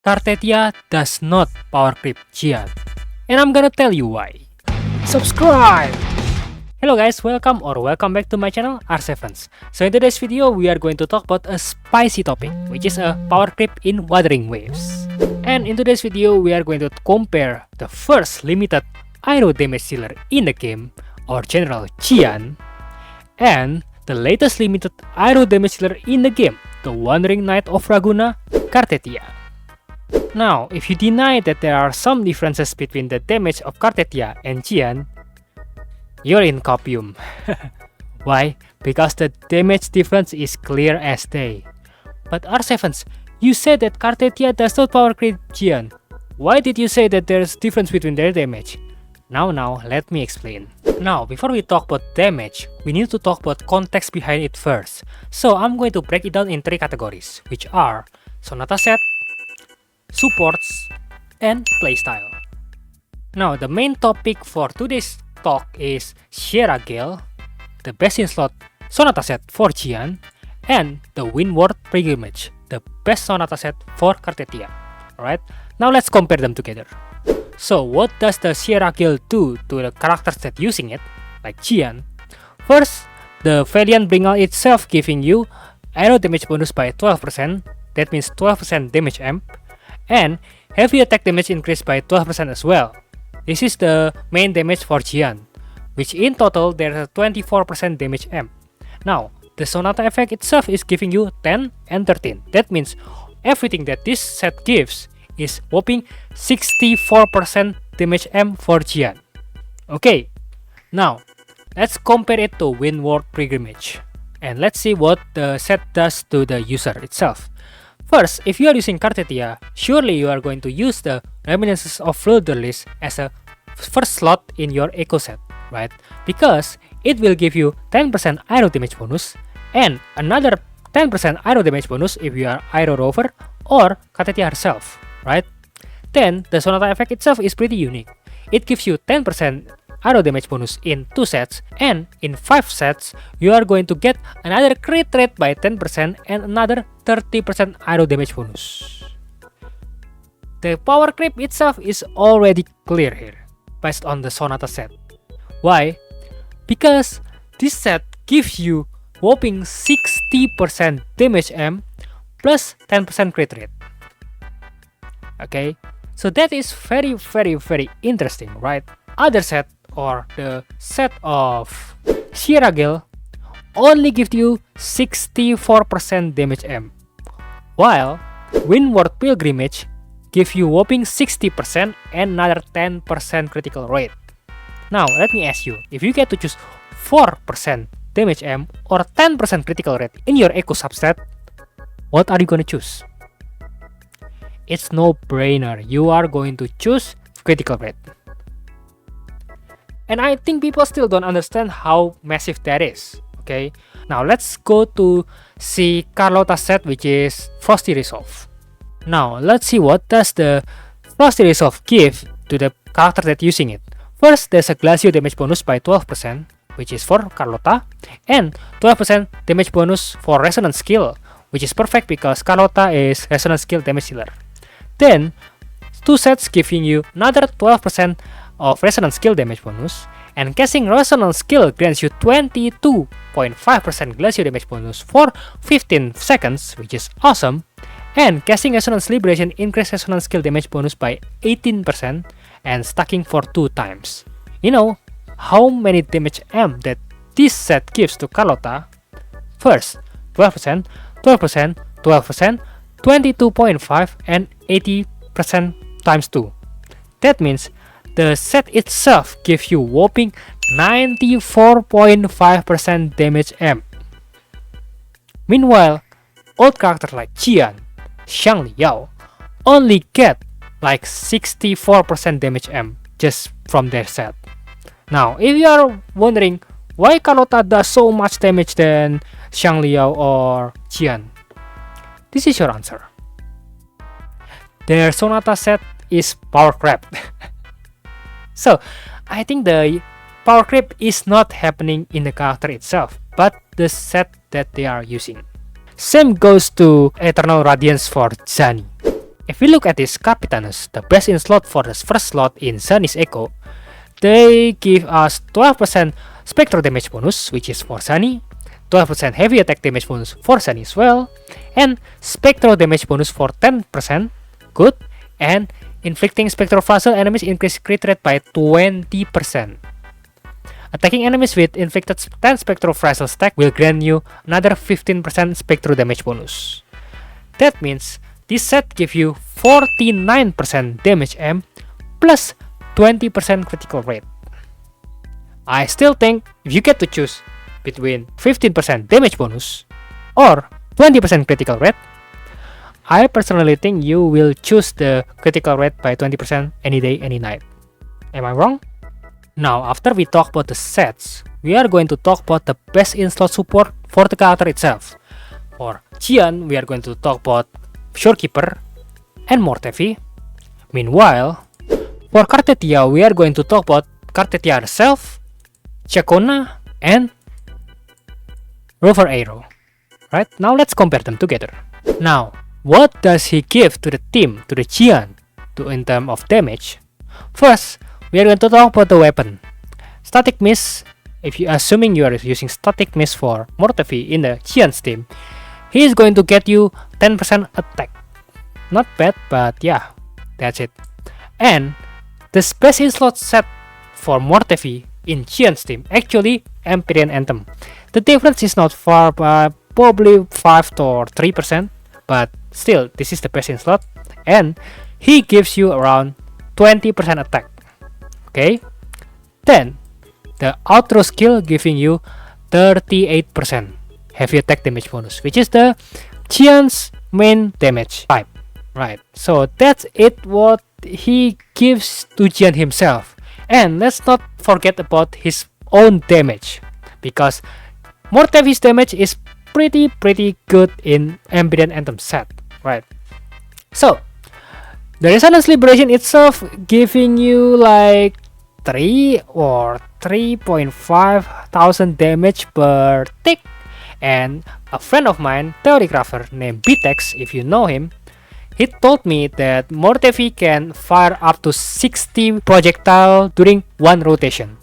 Carthethyia does not power creep Jiyan, and I'm gonna tell you why. Subscribe! Hello guys, welcome back to my channel R7s. So in today's video, we are going to talk about a spicy topic, which is a power creep in Wuthering Waves. And in today's video, we are going to compare the first limited Aero damage dealer in the game, or General Jiyan, and the latest limited Aero damage dealer in the game, the Wandering Knight of Raguna, Carthethyia. Now, if you deny that there are some differences between the damage of Carthethyia and Jiyan, you're in copium. Why? Because the damage difference is clear as day. But R7s, you said that Carthethyia does not power creep Jiyan. Why did you say that there's difference between their damage? Now, let me explain. Now, before we talk about damage, we need to talk about context behind it first. So, I'm going to break it down in three categories, which are Sonata Set, supports, and playstyle. Now, the main topic for today's talk is Gale, the best in slot Sonata Set for Jiyan, and the Windward Pilgrimage, the best Sonata Set for Carthethyia. Alright, now let's compare them together. So, what does the Gale do to the characters that using it, like Jiyan? First, the Valiant Bringal itself giving you aero damage bonus by 12%, that means 12% damage amp, and heavy attack damage increased by 12% as well. This is the main damage for Jiyan, which in total there's a 24% damage amp. Now, the Sonata effect itself is giving you 10 and 13. That means everything that this set gives is whopping 64% damage amp for Jiyan. Okay, now let's compare it to Windward Pilgrimage, and let's see what the set does to the user itself. First, if you are using Carthethyia, surely you are going to use the Reminiscences of Fleur-de-Lis as a first slot in your eco set, right? Because it will give you 10% aero damage bonus and another 10% aero damage bonus if you are Aero Rover or Carthethyia herself, right? Then, the Sonata effect itself is pretty unique. It gives you 10% aero damage bonus in 2 sets, and in 5 sets, you are going to get another crit rate by 10% and another 30% aero damage bonus. The power creep itself is already clear here, based on the Sonata set. Why? Because this set gives you whopping 60% damage amp plus 10% crit rate. Okay, so that is very interesting, right? Other set, or the set of Gale, only gives you 64% damage amp, while Windward Pilgrimage gives you whopping 60% and another 10% critical rate. Now, let me ask you, if you get to choose 4% damage amp or 10% critical rate in your eco subset, what are you gonna choose? It's no brainer, you are going to choose critical rate. And I think people still don't understand how massive that is. Okay, now let's go to see Sonata Set, which is Frosty Resolve. Now let's see what does the Frosty Resolve give to the character that using it. First, there's a Glacio damage bonus by 12%, which is for Carlota, and 12% damage bonus for Resonance skill, which is perfect because Carlota is Resonance skill damage dealer. Then, 2 sets giving you another 12% of Resonance skill damage bonus, and casting Resonance skill grants you 22.5% Glacio damage bonus for 15 seconds, which is awesome, and casting Resonance Liberation increases Resonance skill damage bonus by 18% and stacking for 2 times. You know how many damage amp that this set gives to Carlota? First, 12%, 12%, 12%, 22.5% and 80% times 2. That means the set itself gives you whopping 94.5% damage amp. Meanwhile, old characters like Jiyan, Xiangliao only get like 64% damage amp just from their set. Now, if you are wondering why Carlota does so much damage than Xiangliao or Jiyan, this is your answer. Their Sonata set is Powercreep. So, I think the power creep is not happening in the character itself, but the set that they are using. Same goes to Eternal Radiance for Zani. if we look at this Carthethyia, the best in slot for the first slot in Sunny's Echo, they give us 12% spectral damage bonus, which is for Sunny, 12% heavy attack damage bonus for Sunny as well, and spectral damage bonus for 10%, good, and inflicting spectral fragile enemies increase crit rate by 20%. Attacking enemies with inflicted 10 spectral fragile stack will grant you another 15% spectral damage bonus. That means this set gives you 49% damage amp plus 20% critical rate. I still think if you get to choose between 15% damage bonus or 20% critical rate, I personally think you will choose the critical rate by 20% any day, any night. Am I wrong? Now, after we talk about the sets, we are going to talk about the best in-slot support for the character itself. For Jiyan, we are going to talk about Shorekeeper and Mortefi. Meanwhile, for Carthethyia, we are going to talk about Carthethyia herself, Ciaccona, and Rover Aero. Right, now let's compare them together. Now, what does he give to the team, to the Jiyan, in terms of damage? First, we are going to talk about the weapon. Static Miss, if you assuming you are using Static Miss for Mortefi in the Jiyan's team, he is going to get you 10% attack. Not bad, but yeah, that's it. And the best in slot set for Mortefi in Jiyan's team actually Empyrean Anthem. The difference is not far, but probably 5 or 3%, but still this is the best in slot, and he gives you around 20% attack. Okay, then the outro skill giving you 38% heavy attack damage bonus, which is the Jiyan's main damage type. Right, so that's it what he gives to Jiyan himself. And let's not forget about his own damage, because Mortefi's damage is pretty good in Empyrean Anthem set, right? So the Resonance Liberation itself giving you like 3 or 3.5 thousand damage per tick. And a friend of mine, Theorycrafter named Btex, if you know him, he told me that Mortefi can fire up to 60 projectile during one rotation.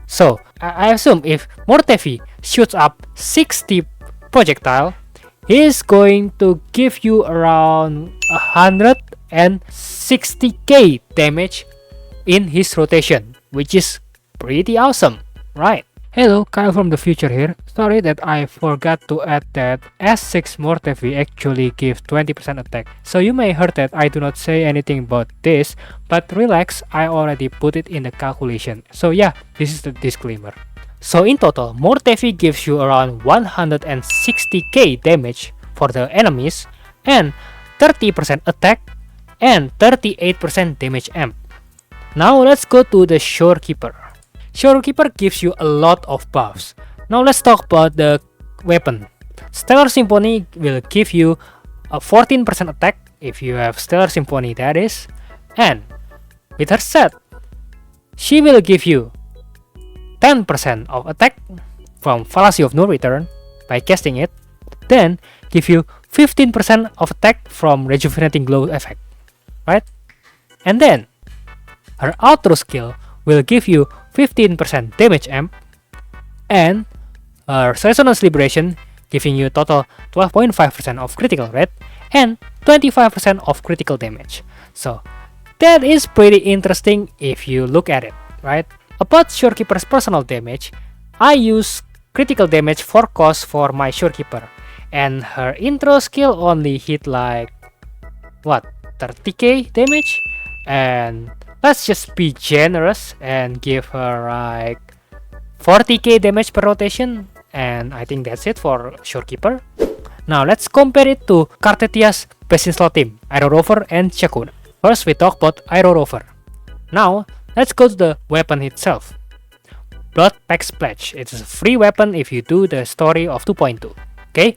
So I assume if Mortefi shoots up 60 projectile, he is going to give you around 160k damage in his rotation, which is pretty awesome, right? Hello, Kyle from the future here. Sorry that I forgot to add that S6 Mortefi actually gives 20% attack. So you may heard that I do not say anything about this, but relax, I already put it in the calculation. So yeah, this is the disclaimer. So in total, Mortefi gives you around 160k damage for the enemies, and 30% attack, and 38% damage amp. Now let's go to the Shorekeeper. Shorekeeper gives you a lot of buffs. Now let's talk about the weapon. Stellar Symphony will give you a 14% attack if you have Stellar Symphony, that is. And with her set, she will give you 10% of attack from Fallacy of No Return by casting it. Then give you 15% of attack from Rejuvenating Glow effect, right? And then her outro skill will give you 15% damage amp, and her Resonance Liberation giving you total 12.5% of critical rate and 25% of critical damage. So that is pretty interesting if you look at it, right? About Shorekeeper's personal damage, I use critical damage for cost for my Shorekeeper, and her intro skill only hit like what, 30k damage, and let's just be generous and give her like 40k damage per rotation, and I think that's it for Shorekeeper. Now let's compare it to Carthethia's best in slot team, Aero Rover and Ciaccona. First we talk about Aero Rover. Now let's go to the weapon itself. Blood Pack Splash. It's a free weapon if you do the story of 2.2. Okay?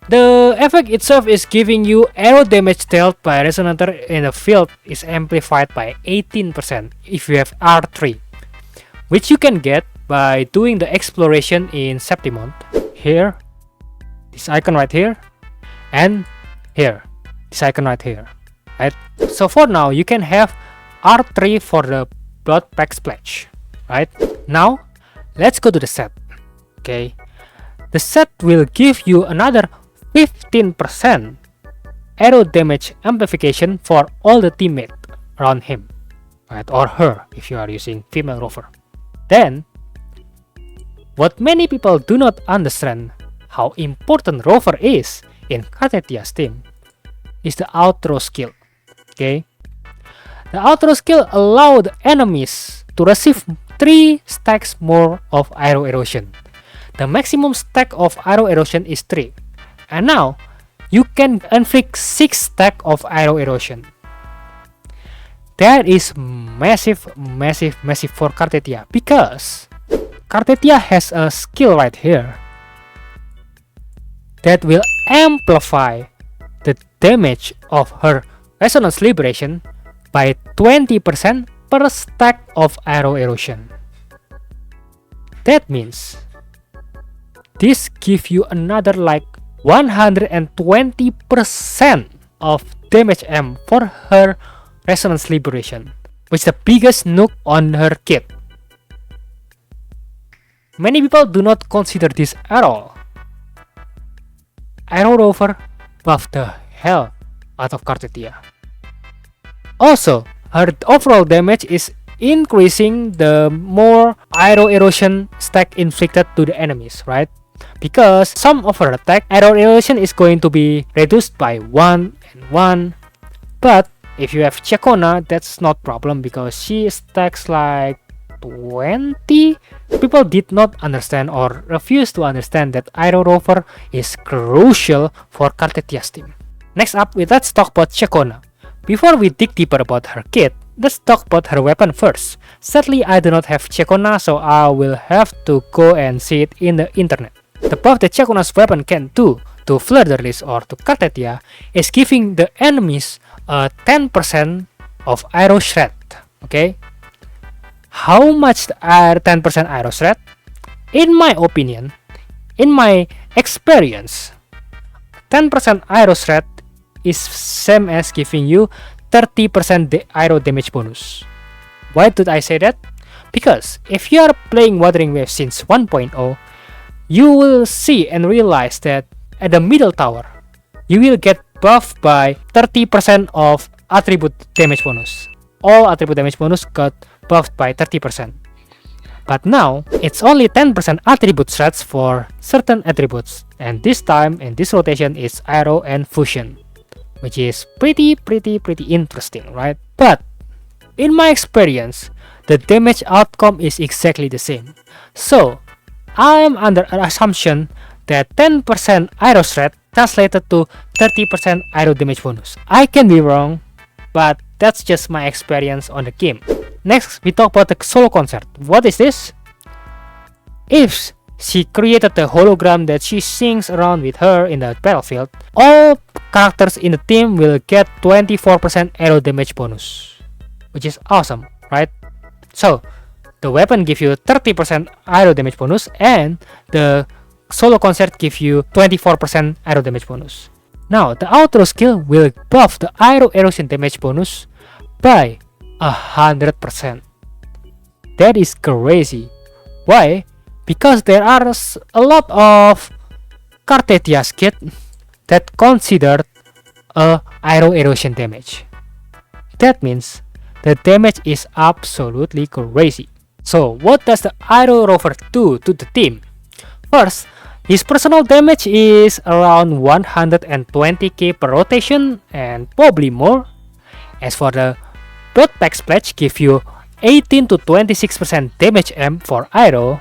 The effect itself is giving you arrow damage dealt by Resonator in the field is amplified by 18% if you have R3, which you can get by doing the exploration in Septimont. Here, this icon right here, and here, this icon right here. right? So for now, you can have R3 for the blood pack splash, right? Now, let's go to the set, okay? The set will give you another 15% aero damage amplification for all the teammates around him, right? Or her, if you are using female rover. Then, what many people do not understand how important rover is in Carthethia's team is the outro skill, okay? The outro skill allows the enemies to receive 3 stacks more of aero erosion. The maximum stack of aero erosion is 3, and now you can inflict 6 stack of aero erosion. That is massive for Carthethyia, because Carthethyia has a skill right here that will amplify the damage of her resonance liberation by 20% per stack of aero erosion. That means this gives you another like 120% of damage amp for her resonance liberation, which is the biggest nuke on her kit. Many people do not consider this at all. Aero Rover buffed the hell out of Carthethyia. Also, her overall damage is increasing the more aero erosion stack inflicted to the enemies, right? Because some of her attack, aero erosion is going to be reduced by 1 and 1. But if you have Ciaccona, that's not problem because she stacks like 20. People did not understand or refuse to understand that Aero Rover is crucial for Carthethia's team. Next up, let's talk about Ciaccona. Before we dig deeper about her kit, let's talk about her weapon first. Sadly, I do not have Ciaccona, so I will have to go and see it in the internet. The buff that Ciaccona's weapon can do to Fleur de Lis or to Carthethyia is giving the enemies a 10% of aero shred, okay? How much 10% aero shred? In my opinion, in my experience, 10% aero shred is same as giving you 30% aero damage bonus. Why did I say that? Because if you are playing Wuthering Waves since 1.0, you will see and realize that at the middle tower, you will get buffed by 30% of attribute damage bonus. All attribute damage bonus got buffed by 30%. But now, it's only 10% attribute shreds for certain attributes. And this time, in this rotation, is Aero and Fusion, which is pretty interesting, right? But, in my experience, the damage outcome is exactly the same. So, I am under an assumption that 10% Aero Shred translated to 30% Aero damage bonus. I can be wrong, but that's just my experience on the game. Next, we talk about the solo concert. What is this? If she created a hologram that she sings around with her in the battlefield, all characters in the team will get 24% Aero damage bonus, which is awesome, right? So, the weapon gives you 30% aero damage bonus, and the solo concert gives you 24% aero damage bonus. Now, the outro skill will buff the aero erosion damage bonus by 100%. That is crazy. Why? Because there are a lot of Carthethia's kit that considered a aero erosion damage. That means the damage is absolutely crazy. So, what does the Aero Rover do to the team? First, his personal damage is around 120k per rotation and probably more. As for the Blood Pack Splash, give you 18 to 26% damage amp for Aero.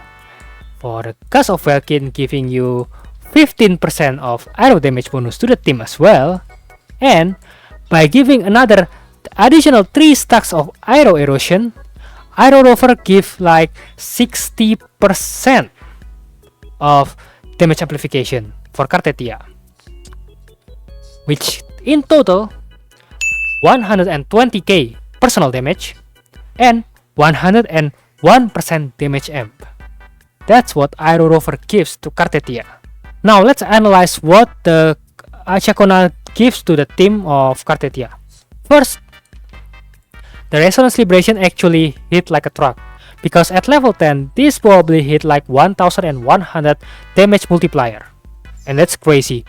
For the Gust of Valkyrie, giving you 15% of Aero damage bonus to the team as well. And by giving another additional 3 stacks of Aero erosion, Aero Rover give like 60% of damage amplification for Carthethyia, which in total 120k personal damage and 101% damage amp. That's what Aero Rover gives to Carthethyia. Now let's analyze what the Ciaccona gives to the team of Carthethyia. First, the Resonance Liberation actually hit like a truck, because at level 10, this probably hit like 1100 damage multiplier. And that's crazy.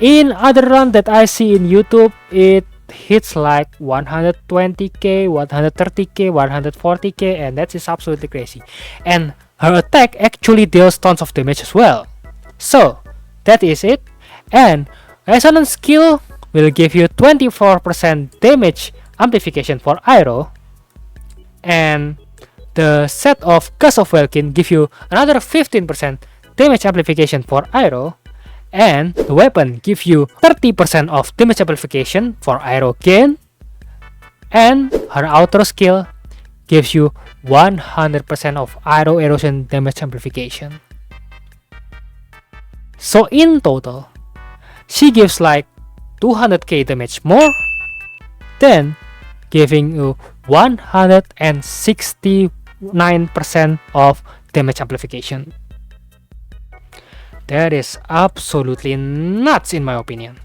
In other run that I see in YouTube, it hits like 120k, 130k, 140k, and that is absolutely crazy. And her attack actually deals tons of damage as well. So, that is it. And Resonance skill will give you 24% damage amplification for Aero, and the set of Gust of Welkin give you another 15% damage amplification for Aero, and the weapon gives you 30% of damage amplification for Aero again, and her outro skill gives you 100% of Aero erosion damage amplification. So in total, she gives like 200k damage more, then giving you 169% of damage amplification. That is absolutely nuts in my opinion.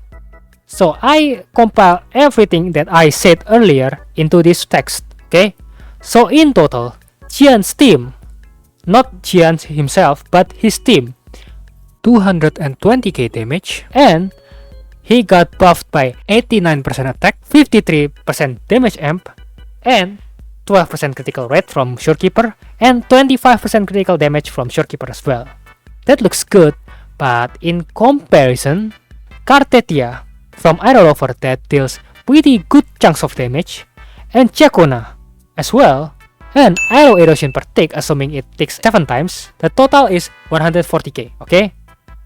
So I compile everything that I said earlier into this text, okay? So in total, Jiyan's team, not Jiyan himself, but his team, 220k damage, and he got buffed by 89% attack, 53% damage amp, and 12% critical rate from Shorekeeper, and 25% critical damage from Shorekeeper as well. That looks good, but in comparison, Carthethyia from Aero Rover that deals pretty good chunks of damage, and Ciaccona as well, and Aero Erosion per tick, assuming it ticks 7 times, the total is 140k, okay?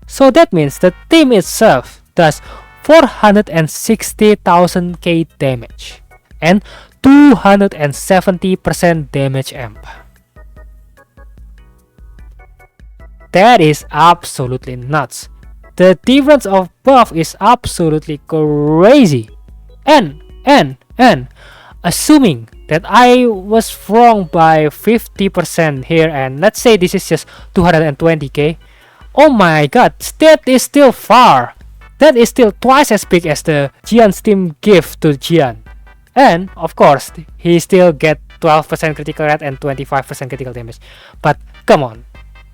So that means the team itself does 460,000k damage and 270% damage amp. That is absolutely nuts. The difference of buff is absolutely crazy. And assuming that I was wrong by 50% here, and let's say this is just 220k, oh my god, that is still far. That is still twice as big as the Jiyan's team give to Jiyan. And of course, he still get 12% critical rate and 25% critical damage. But come on,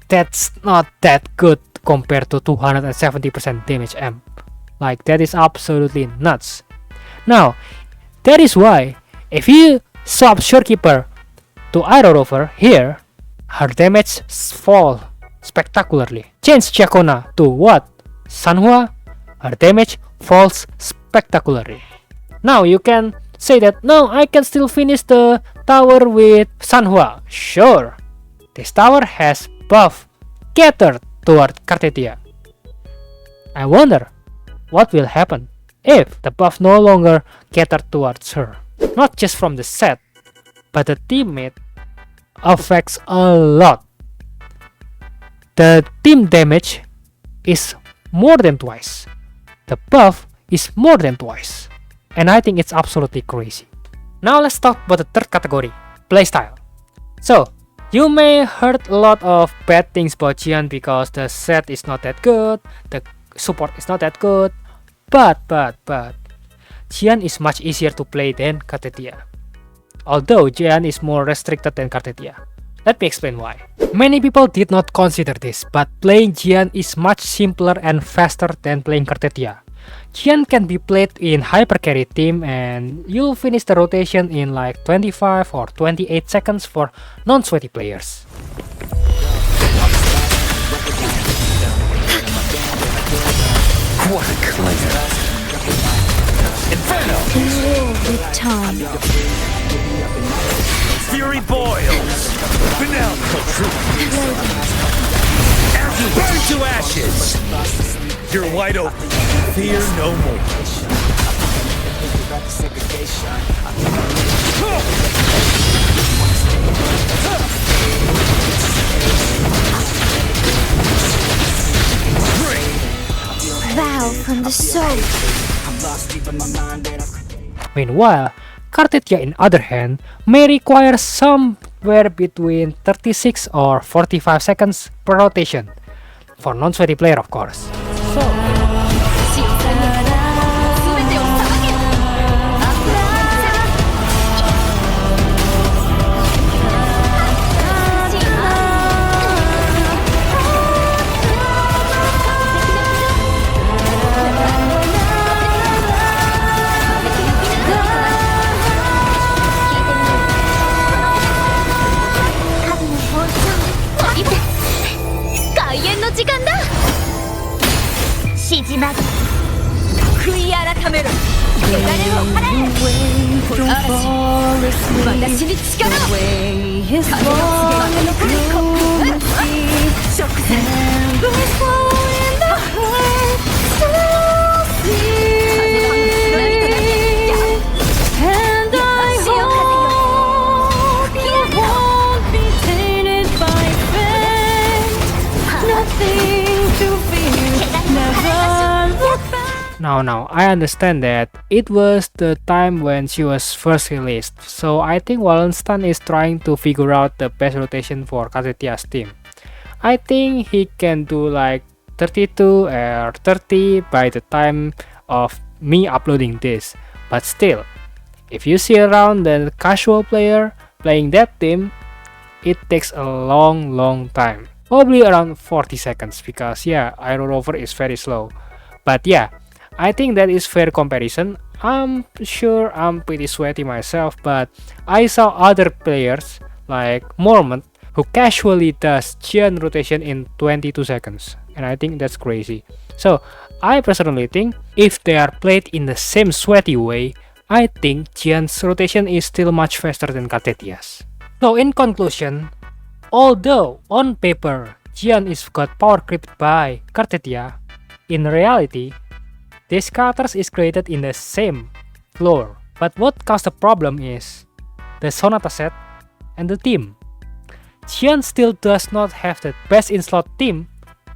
that's not that good compared to 270% damage amp. Like, that is absolutely nuts. Now, that is why if you swap Shorekeeper to Aero Rover here, her damage fall spectacularly. Change Ciaccona to what? Sanhua, her damage falls spectacularly. Now you can say that, no, I can still finish the tower with Sanhua. Sure, this tower has buff catered toward Carthethyia. I wonder what will happen if the buff no longer catered towards her. Not just from the set, but the teammate affects a lot. The team damage is more than twice. The buff is more than twice. And I think it's absolutely crazy. Now let's talk about the third category, playstyle. So, you may heard a lot of bad things about Jiyan because the set is not that good, the support is not that good, but Jiyan is much easier to play than Carthethyia. Although Jiyan is more restricted than Carthethyia. Let me explain why. Many people did not consider this, but playing Jiyan is much simpler and faster than playing Carthethyia. Jiyan can be played in hyper carry team and you'll finish the rotation in like 25 or 28 seconds for non-sweaty players. What a cleanser! Inferno! With time. Fury boils! Banal truth! Burn to ashes! You're wide open. Fear no more. Vow from the soul. Meanwhile, Carthethyia in other hand may require somewhere between 36 or 45 seconds per rotation, for non-sweaty player of course. Now, I understand that it was the time when she was first released, so I think Wallenstein is trying to figure out the best rotation for Carthethia's team. I think he can do like 32 or 30 by the time of me uploading this, but still, if you see around the casual player playing that team, it takes a long time, probably around 40 seconds, because yeah, Aero Rover is very slow. But yeah, I think that is fair comparison. I'm sure I'm pretty sweaty myself, but I saw other players like Mormont who casually does Jiyan rotation in 22 seconds, and I think that's crazy. So I personally think if they are played in the same sweaty way, I think Jiyan's rotation is still much faster than Carthethia's. So in conclusion, although on paper Jiyan is got power creeped by Carthethiia, in reality this characters is created in the same floor, but what caused the problem is the Sonata Set and the team. Jiyan still does not have the best in-slot team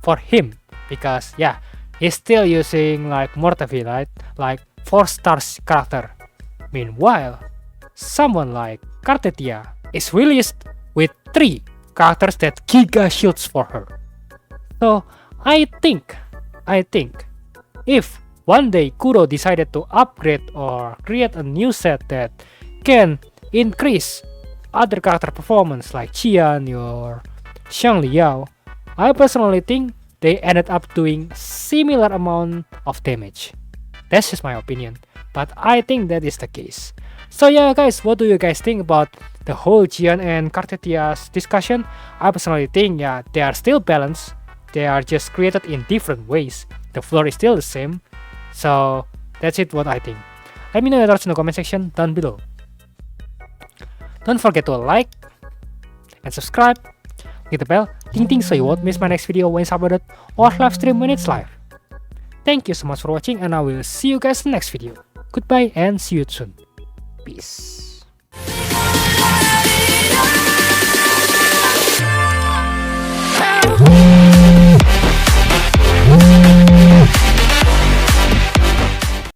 for him, because yeah, he's still using like Mortefi, right? Like 4-star character. Meanwhile, someone like Carthethiia is released with 3 characters that giga shields for her. So I think if one day Kuro decided to upgrade or create a new set that can increase other character performance like Jiyan or Xiang Liao, I personally think they ended up doing similar amount of damage. That's just my opinion, but I think that is the case. So yeah guys, what do you guys think about the whole Jiyan and Carthethia's discussion? I personally think yeah, they are still balanced, they are just created in different ways. The floor is still the same. So that's it what I think. Let me know your thoughts in the comment section down below. Don't forget to like and subscribe, hit the bell, ding ding, so you won't miss my next video when it's uploaded or live stream when it's live. Thank you so much for watching, and I will see you guys in the next video. Goodbye and see you soon. Peace.